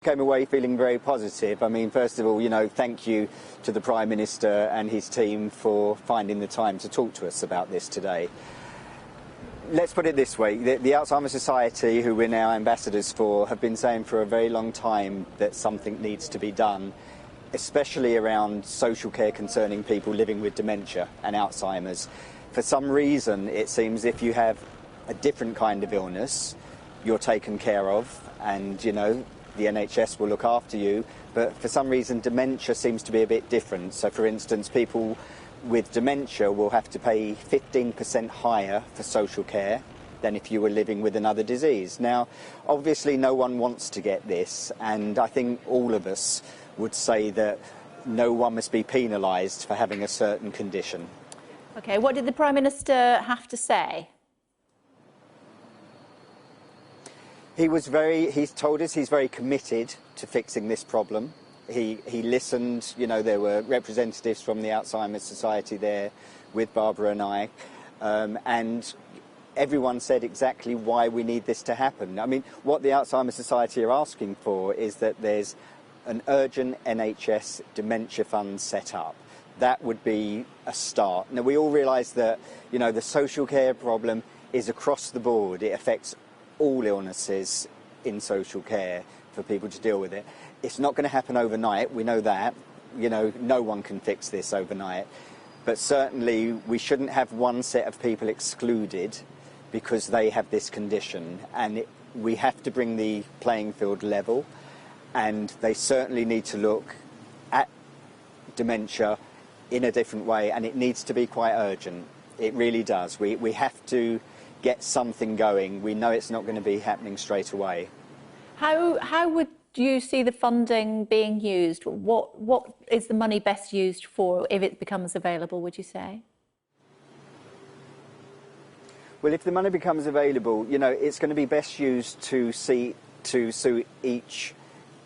Came away feeling very positive. I mean, first of all, thank you to the Prime Minister and his team for finding the time to talk to us about this today. Let's put it this way, the Alzheimer Society, who we're now ambassadors for, have been saying for a very long time that something needs to be done, especially around social care concerning people living with dementia and Alzheimer's. For some reason, it seems if you have a different kind of illness, you're taken care of and, the NHS will look after you, but for some reason dementia seems to be a bit different. So for instance, people with dementia will have to pay 15% higher for social care than if you were living with another disease. Now, obviously no one wants to get this, and I think all of us would say that no one must be penalised for having a certain condition. OK, what did the Prime Minister have to say? He's told us he's very committed to fixing this problem. He listened, there were representatives from the Alzheimer's Society there with Barbara and I, and everyone said exactly why we need this to happen. I mean, what the Alzheimer's Society are asking for is that there's an urgent NHS dementia fund set up. That would be a start. Now, we all realise that, the social care problem is across the board. It affects all illnesses in social care for people to deal with it. It's not going to happen overnight, we know that. No one can fix this overnight. But certainly we shouldn't have one set of people excluded because they have this condition. And we have to bring the playing field level, and they certainly need to look at dementia in a different way, and it needs to be quite urgent. It really does. We have to get something going. We know it's not going to be happening straight away. How would you see the funding being used? What is the money best used for if it becomes available, would you say? Well, if the money becomes available, it's going to be best used to suit each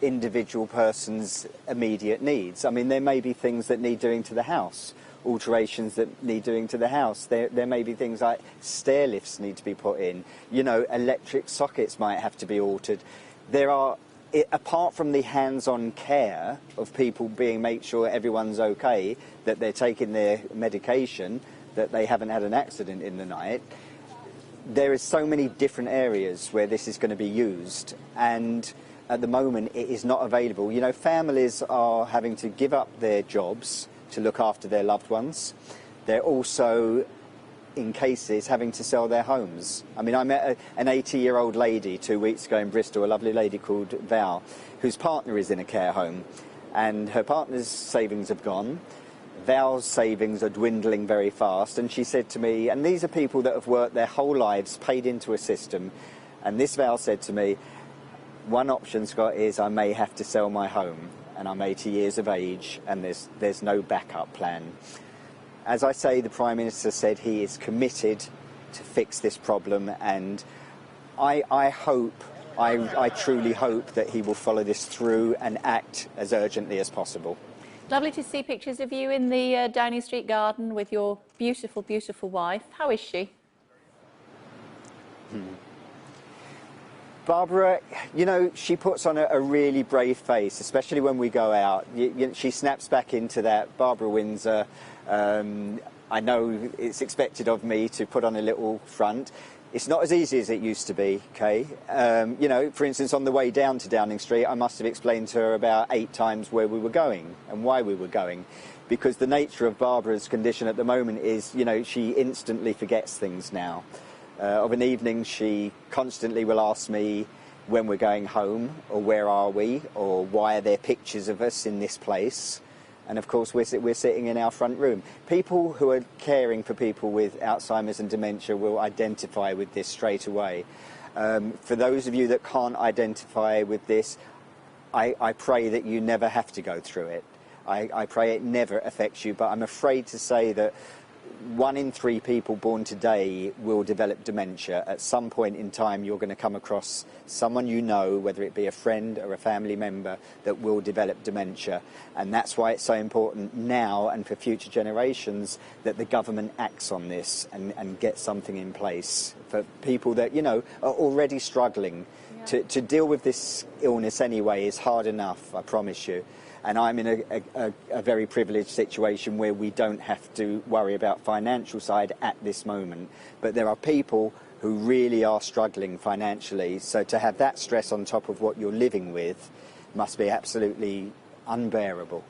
individual person's immediate needs. I mean, there may be things that need doing to the house, alterations that need doing to the house. There may be things like stair lifts need to be put in. Electric sockets might have to be altered. There are, apart from the hands-on care of people make sure everyone's okay, that they're taking their medication, that they haven't had an accident in the night, there is so many different areas where this is going to be used, and at the moment it is not available. Families are having to give up their jobs to look after their loved ones. They're also, in cases, having to sell their homes. I mean, I met an 80-year-old lady 2 weeks ago in Bristol, a lovely lady called Val, whose partner is in a care home, and her partner's savings have gone. Val's savings are dwindling very fast, and she said to me, and these are people that have worked their whole lives, paid into a system, and this Val said to me, one option, Scott, is I may have to sell my home, and I'm 80 years of age, and there's no backup plan. As I say, the Prime Minister said he is committed to fix this problem, and I truly hope that he will follow this through and act as urgently as possible. Lovely to see pictures of you in the Downing Street garden with your beautiful, beautiful wife. How is she? Barbara, she puts on a really brave face, especially when we go out. She snaps back into that Barbara Windsor. I know it's expected of me to put on a little front. It's not as easy as it used to be, Kay. For instance, on the way down to Downing Street, I must have explained to her about 8 times where we were going and why we were going. Because the nature of Barbara's condition at the moment is, she instantly forgets things now. Of an evening, she constantly will ask me when we're going home, or where are we, or why are there pictures of us in this place. And of course, we're sitting in our front room. People who are caring for people with Alzheimer's and dementia will identify with this straight away. For those of you that can't identify with this, I pray that you never have to go through it. I pray it never affects you, but I'm afraid to say that 1 in 3 people born today will develop dementia. At some point in time, you're going to come across someone whether it be a friend or a family member, that will develop dementia. And that's why it's so important now and for future generations that the government acts on this and gets something in place for people that, are already struggling To deal with this illness anyway is hard enough, I promise you. And I'm in a very privileged situation where we don't have to worry about financial side at this moment. But there are people who really are struggling financially. So to have that stress on top of what you're living with must be absolutely unbearable.